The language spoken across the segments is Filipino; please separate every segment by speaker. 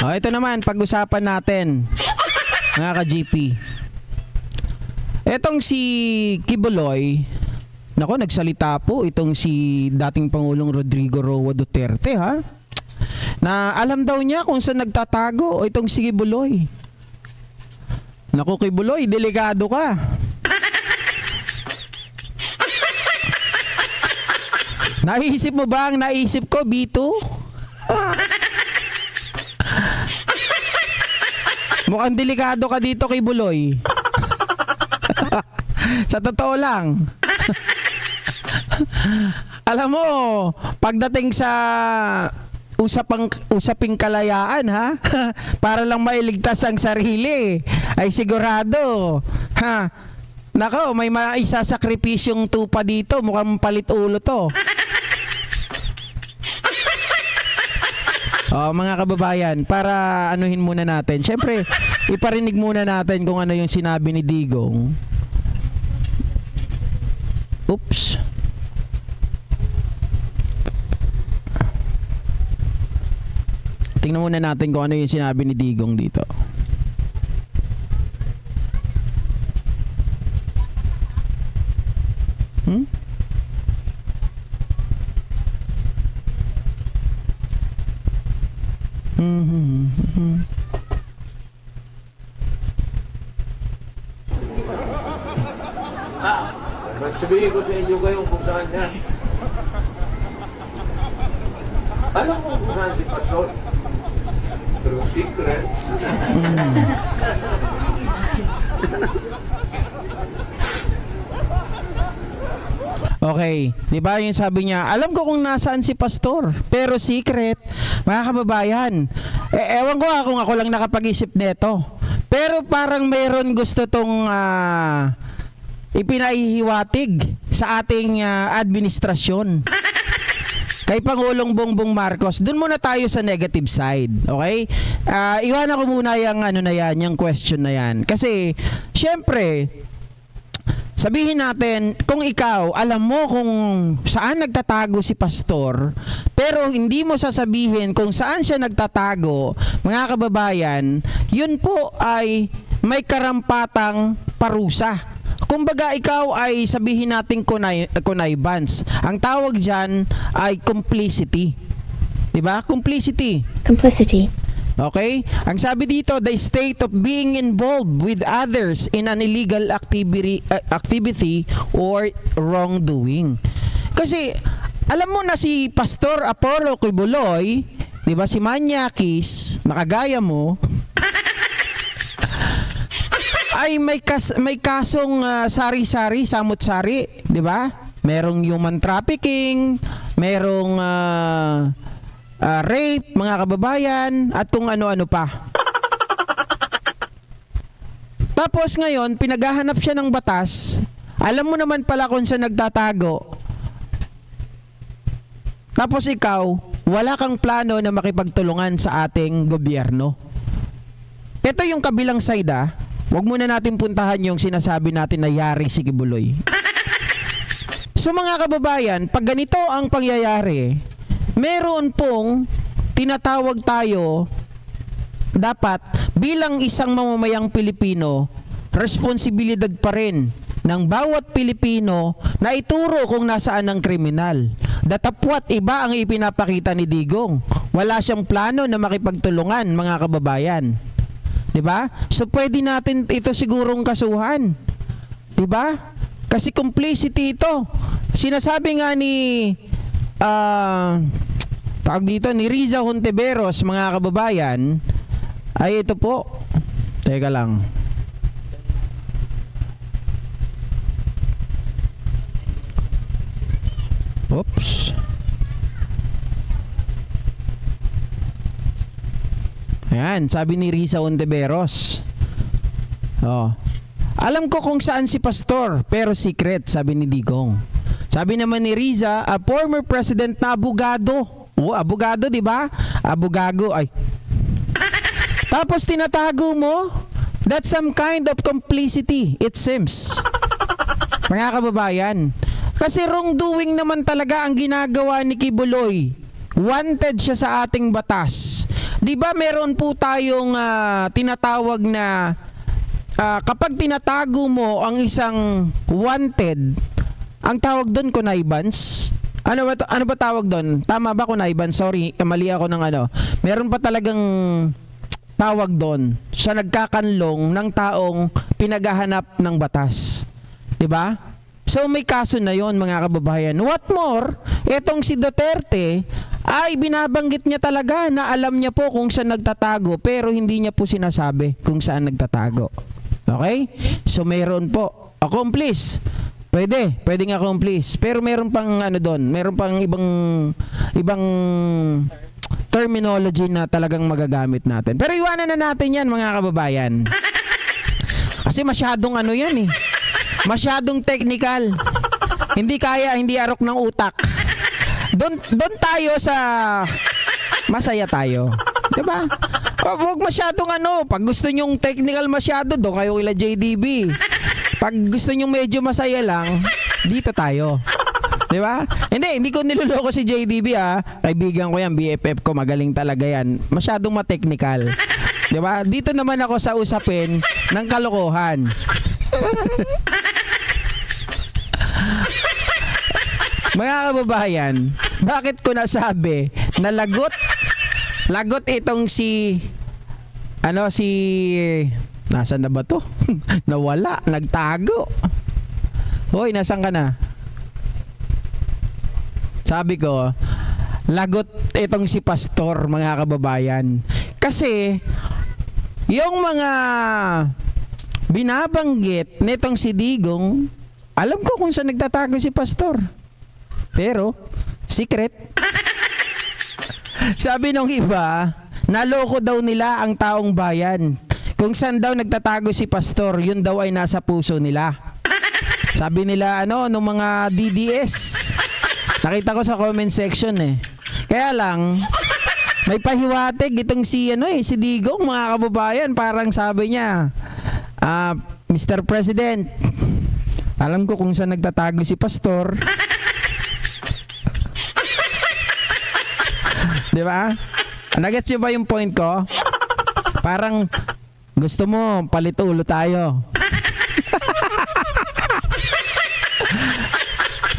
Speaker 1: Ito naman, pag-usapan natin, mga ka-GP. Etong si Kibuloy, nako, nagsalita po itong si dating Pangulong Rodrigo Roa Duterte, ha? Na alam daw niya kung saan nagtatago itong si Kibuloy. Nako, Kibuloy, delikado ka. Naisip mo ba ang naisip ko, B2? Mukhang delikado ka dito, Kibuloy. Sa totoo lang. Alam mo, pagdating sa usaping kalayaan, ha? Para lang mailigtas ang sarili, ay sigurado, ha? Nako, may maisasakripisyong tupa dito, mukhang palit ulo to. Mga kababayan, para anuhin muna natin. Siyempre, iparinig muna natin kung ano yung sinabi ni Digong. Oops. Tingnan muna natin kung ano yung sinabi ni Digong dito.
Speaker 2: Sabihin ko sa inyo kayo kung saan niya. Alam mo kung saan si Pastor? True secret.
Speaker 1: Okay, 'di ba yung sabi niya, alam ko kung nasaan si Pastor, pero secret. Mga kababayan, ewan ko kung ako lang nakapag-isip nito. Pero parang meron gusto tong ipinahihiwatig sa ating administrasyon. Kay Pangulong Bongbong Marcos, dun muna tayo sa negative side, okay? Iwanan ko muna yung ano na yan, yung question na yan. Kasi, syempre, sabihin natin, kung ikaw, alam mo kung saan nagtatago si Pastor, pero hindi mo sasabihin kung saan siya nagtatago, mga kababayan, yun po ay may karampatang parusa. Kumbaga, ikaw ay sabihin natin connivance. Ang tawag dyan ay complicity. Diba? Complicity.
Speaker 3: Complicity.
Speaker 1: Okay? Ang sabi dito, the state of being involved with others in an illegal activity or wrongdoing. Kasi, alam mo na si Pastor Apollo Kibuloy, diba, si Manyakis, nakagaya mo, ay may kasong sari-sari, samut-sari, di ba? Merong human trafficking, merong rape, mga kababayan, at kung ano-ano pa. Tapos ngayon, pinaghahanap siya ng batas. Alam mo naman pala kung saan nagtatago. Tapos ikaw, wala kang plano na makipagtulungan sa ating gobyerno. Ito yung kabilang side, Huwag muna natin puntahan yung sinasabi natin na yari si Kibuloy. So mga kababayan, pag ganito ang pangyayari, meron pong tinatawag tayo, dapat bilang isang mamamayang Pilipino, responsibilidad pa rin ng bawat Pilipino na ituro kung nasaan ang kriminal. Datapwat iba ang ipinapakita ni Digong. Wala siyang plano na makipagtulungan, mga kababayan. Diba? So pwede natin ito sigurong kasuhan. Diba? Kasi complicity ito. Sinasabi nga ni tawag dito ni Riza Hontiveros, mga kababayan, ay ito po. Teka lang. Oops. Ayan, sabi ni Riza Hontiveros. Alam ko kung saan si Pastor, pero secret, sabi ni Digong. Sabi naman ni Riza, a former president na abogado. Abogado, di ba? Abogago, ay. Tapos tinatago mo, that's some kind of complicity, it seems. Mga kababayan, kasi wrongdoing naman talaga ang ginagawa ni Kibuloy. Wanted siya sa ating batas. 'Di ba meron po tayong tinatawag na kapag tinatago mo ang isang wanted, ang tawag doon connivance. Ano ba tawag doon? Tama ba connivance? Sorry, mali ako ng ano. Meron pa talagang tawag doon sa nagkakanlong ng taong pinaghahanap ng batas. 'Di ba? So may kaso na 'yon, mga kababayan. What more, etong si Duterte ay binabanggit niya talaga na alam niya po kung saan nagtatago, pero hindi niya po sinasabi kung saan nagtatago. Okay? So meron po accomplice. Pwedeng accomplice. Pero meron pang ano doon, meron pang ibang terminology na talagang magagamit natin. Pero iwanan na natin 'yan, mga kababayan. Kasi masyadong ano 'yan eh. Masyadong technical. Hindi arok ng utak. Doon tayo sa masaya tayo. 'Di ba? Huwag masyadong ano, pag gusto nyong technical masyado, doon kayo kila JDB. Pag gusto nyong medyo masaya lang, dito tayo. 'Di ba? Hindi ko niloloko si JDB Kaibigan ko 'yan, BFF ko, magaling talaga 'yan. Masyadong ma-technical. 'Di ba? Dito naman ako sa usapin ng kalokohan. Mga kababayan, bakit ko nasabi na lagot itong nasaan na ba to? Nawala, nagtago. Hoy, nasaan ka na? Sabi ko, lagot itong si Pastor, mga kababayan. Kasi yung mga binabanggit nitong si Digong, alam ko kung saan nagtatago si Pastor. Pero secret. Sabi nung iba, naloko daw nila ang taong bayan. Kung saan daw nagtatago si Pastor, yun daw ay nasa puso nila. Sabi nila nung mga DDS. Nakita ko sa comment section eh. Kaya lang, may pahiwatig itong si Digong, mga kababayan. Parang sabi niya, Mr. President, alam ko kung saan nagtatago si Pastor. 'Di ba? Nagets niyo ba yung point ko? Parang gusto mo palit ulo tayo.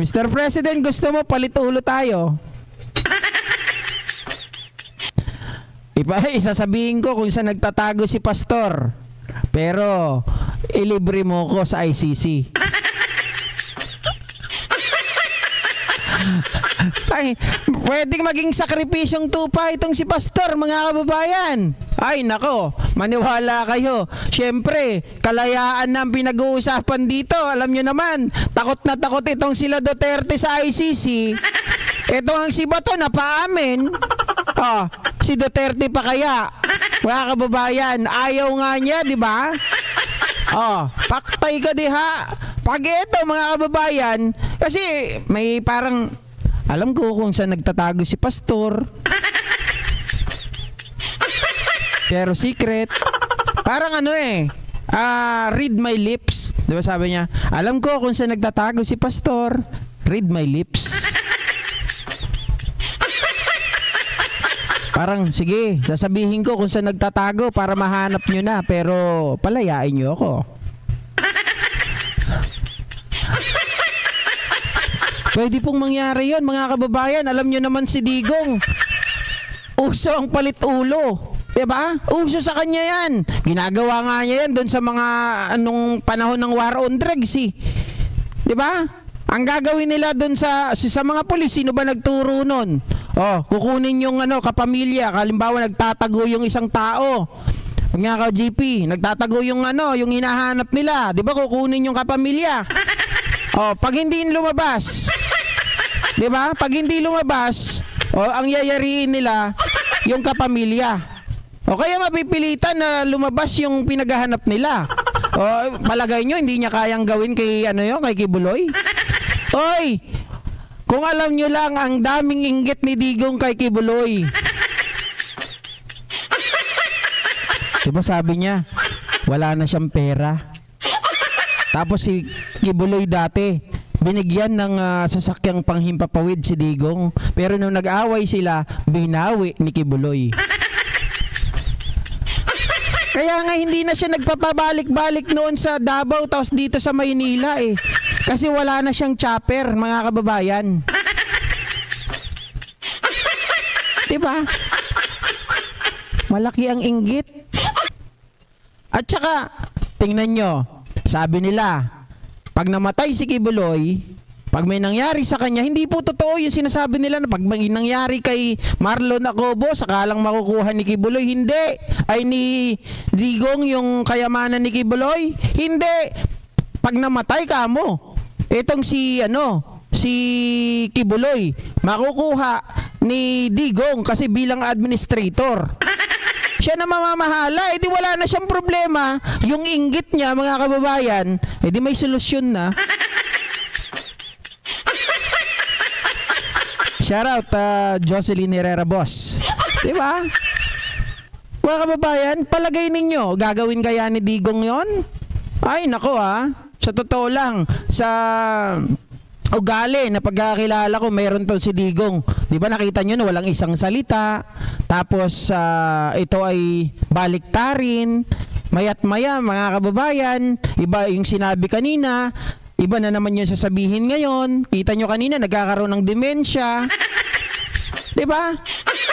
Speaker 1: Mr. President, gusto mo palit ulo tayo? Isasabihin ko kung saan nagtatago si Pastor. Pero ilibre mo ko sa ICC. Ay, pwedeng maging sakripisyong tupa itong si Pastor, mga kababayan. Ay nako, maniwala kayo. Siyempre, kalayaan na ang pinag-uusapan dito. Alam nyo naman, takot na takot itong sila Duterte sa ICC. Ito ang si Bato na paamin. Si Duterte pa kaya? Mga kababayan, ayaw nga niya, di ba? Paktay ka diha. Pag ito, mga kababayan, kasi may parang, alam ko kung saan nagtatago si Pastor. Pero secret. Parang read my lips. Di ba sabi niya? Alam ko kung saan nagtatago si Pastor. Read my lips. Parang, sige, sasabihin ko kung saan nagtatago para mahanap nyo na. Pero, palayain nyo ako. Pwede pong mangyari yon, mga kababayan. Alam nyo naman si Digong, uso ang palit ulo. Diba? Uso sa kanya yan. Ginagawa nga niya yan doon sa mga anong panahon ng war on drugs eh. Diba? Ang gagawin nila doon sa mga pulis, sino ba nagturo nun? Kukunin yung kapamilya. Halimbawa, nagtatago yung isang tao. Nga ka GP, nagtatago yung yung hinahanap nila. Diba? Kukunin yung kapamilya. Pag hindi lumabas, di ba? Pag hindi lumabas, ang yayariin nila yung kapamilya. Kaya mapipilitan na lumabas yung pinaghahanap nila. Palagay nyo, hindi niya kayang gawin kay kay Kibuloy? Oy! Kung alam nyo lang ang daming inggit ni Digong kay Kibuloy. Diba sabi niya, wala na siyang pera. Tapos si Kibuloy dati, binigyan ng sasakyang panghimpapawid si Digong. Pero nung nag-away sila, binawi ni Kibuloy. Kaya nga hindi na siya nagpapabalik-balik noon sa Davao tapos dito sa Maynila eh. Kasi wala na siyang chopper, mga kababayan. Diba? Malaki ang inggit. At saka, tingnan nyo, sabi nila, pag namatay si Kibuloy, pag may nangyari sa kanya, hindi po totoo yung sinasabi nila na pag may nangyari kay Marlon Acobo, sakalang makukuha ni Kibuloy. Hindi. Ay ni Digong yung kayamanan ni Kibuloy. Hindi. Pag namatay ka mo, itong si Kibuloy, makukuha ni Digong kasi bilang administrator. Siya na mamamahala, edi wala na siyang problema. Yung inggit niya, mga kababayan, edi may solusyon na. Shout out Jocelyn Herrera boss. Diba? Mga kababayan, palagay ninyo, gagawin kaya ni Digong yon? Ay nako sa totoo lang, sa ugali na pagkakilala ko, mayroon to si Digong. Di ba nakita nyo na walang isang salita. Tapos ito ay baliktarin. Mayat maya mga kababayan, iba yung sinabi kanina, iba na naman yung sasabihin ngayon. Kita nyo kanina nagkakaroon ng demensya. Di ba?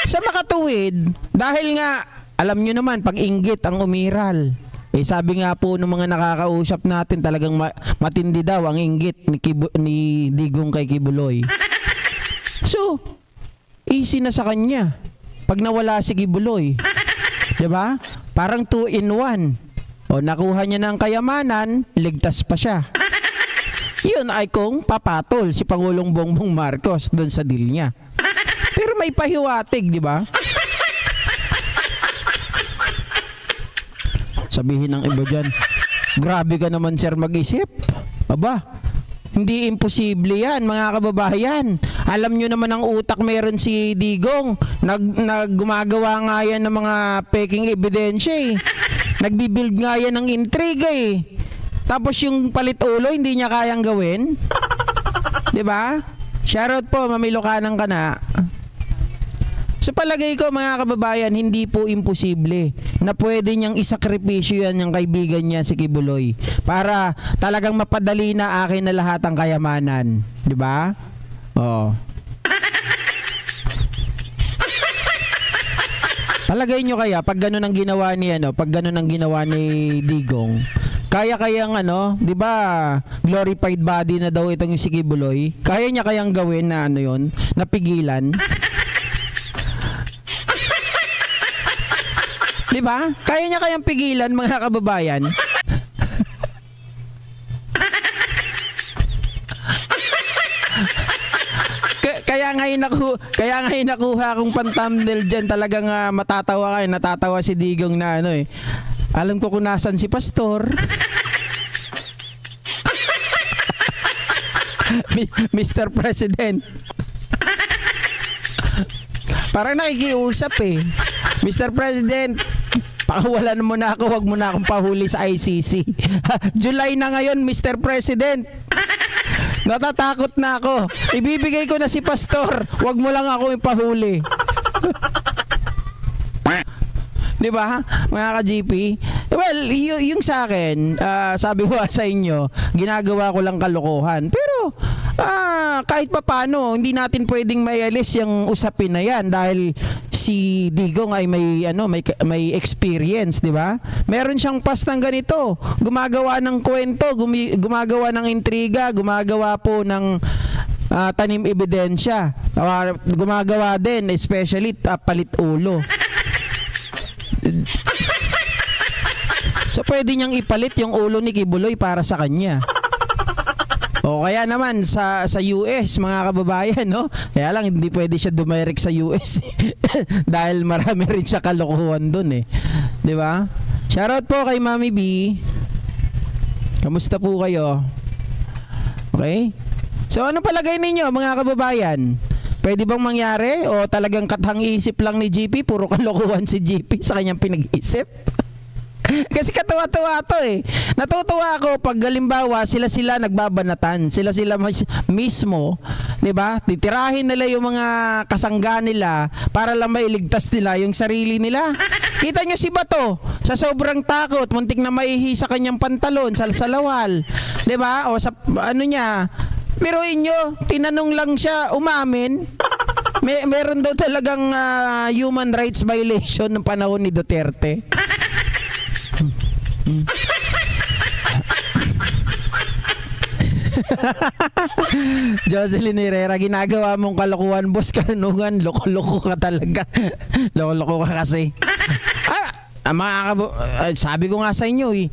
Speaker 1: Sa makatuwid, dahil nga alam nyo naman pag inggit ang umiral. Sabi nga po ng mga nakakausap natin, talagang matindi daw ang inggit ni Digong kay Kibuloy. So, easy na sa kanya pag nawala si Kibuloy. 'Di ba? Parang 2 in 1. O nakuha niya ng kayamanan, ligtas pa siya. Yun ay kung papatol si Pangulong Bongbong Marcos doon sa deal niya. Pero may pahiwatig, 'di ba? Sabihin ng iba dyan, grabe ka naman sir mag-isip. Aba, hindi imposible yan mga kababayan. Alam nyo naman ang utak meron si Digong. Gumagawa nga yan ng mga peking ebidensya eh. Nagbibuild nga yan ng intriga eh. Tapos yung palit ulo hindi niya kayang gawin. 'Di ba? Shoutout po, Mamilokanang ka na. Sa palagay ko mga kababayan, hindi po imposible na pwede niyang isakripisyo yan yung kaibigan niya si Kibuloy para talagang mapadali na akin na lahat ang kayamanan. Di ba? Oo. Palagay nyo kaya pag ganun ang ginawa ni pag ganun ang ginawa ni Digong, kayang 'di ba? Glorified body na daw itong si Kibuloy. Kaya niya kayang gawin na napigilan? Di ba? Kaya niya kayang pigilan mga kababayan? Kaya ngayon nakuha akong pan-thumbnail diyan, talagang matatawa kayo, natatawa si Digong na alam ko kung nasan si Pastor. Mr. President. Parang nakikiusap eh. Mr. President, pakawalan mo na ako, wag mo na akong pahuli sa ICC. July na ngayon, Mr. President. Natatakot na ako. Ibibigay ko na si Pastor, wag mo lang ako ipahuli. Di ba, mga ka-GP? Well, yung sa akin, sabi ko sa inyo, ginagawa ko lang kalokohan. Pero, kahit pa paano, hindi natin pwedeng maialis yung usapin na yan dahil si Digong ay may experience, di ba? Meron siyang past ng ganito. Gumagawa ng kwento, gumagawa ng intriga, gumagawa po ng tanim ebidensya. Gumagawa din, especially palit ulo. So pwede niyang ipalit yung ulo ni Kibuloy para sa kanya. O kaya naman sa US mga kababayan, kaya lang hindi pwede siya dumirect sa US dahil marami rin siya kalokohan doon eh. 'Di ba? Shoutout po kay Mami B. Kamusta po kayo? Okay? So ano palagay ninyo mga kababayan? Pwede bang mangyari o talagang kathang-isip lang ni GP, puro kalokohan si GP sa kanyang pinag-isip? Kasi katawa-tawa to eh. Natutuwa ako pag halimbawa sila nagbabanatan. Sila mismo, 'di ba? Titirahin nila yung mga kasangga nila para lang mailigtas nila yung sarili nila. Kita nyo si Bato, sa sobrang takot, muntik na maihi sa kanyang pantalon, sa salawal. 'Di ba? O sa ano niya, biruin nyo, tinanong lang siya, umamin. Meron daw talagang human rights violation ng panahon ni Duterte. Jocelyn Herrera, ginagawa mong kalokohan, boss. Karunungan, loko-loko ka talaga. Loko-loko ka kasi. Sabi ko nga sa inyo eh,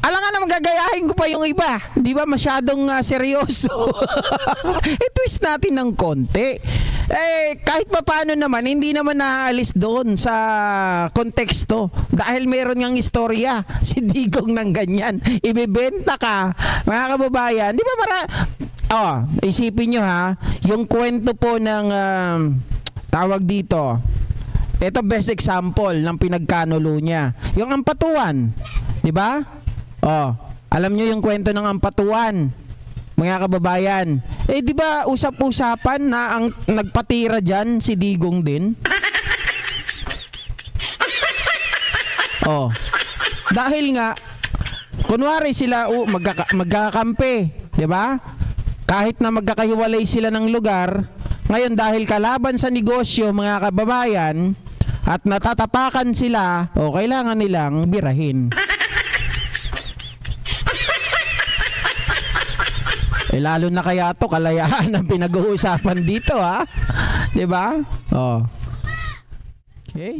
Speaker 1: alam nga naman gagayahin ko pa yung iba. Di ba masyadong seryoso? I-twist natin ng konti. Kahit pa paano naman, hindi naman naaalis doon sa konteksto. Dahil meron ngang istorya, si Digong ng ganyan. Ibebenta ka, mga kababayan. Di ba isipin nyo ha, yung kwento po ng tawag dito. Ito best example ng pinagkanulo niya. Yung ampatuan, di ba? Alam nyo yung kwento ng ampatuan, mga kababayan. Di ba usap-usapan na ang nagpatira dyan si Digong din? Dahil nga, kunwari sila magkakampi, di ba? Kahit na magkakahiwalay sila ng lugar, ngayon dahil kalaban sa negosyo, mga kababayan, at natatapakan sila, kailangan nilang birahin. Lalo na kaya to kalayaan ang pinag-uusapan dito, ha? 'Di ba? Okay.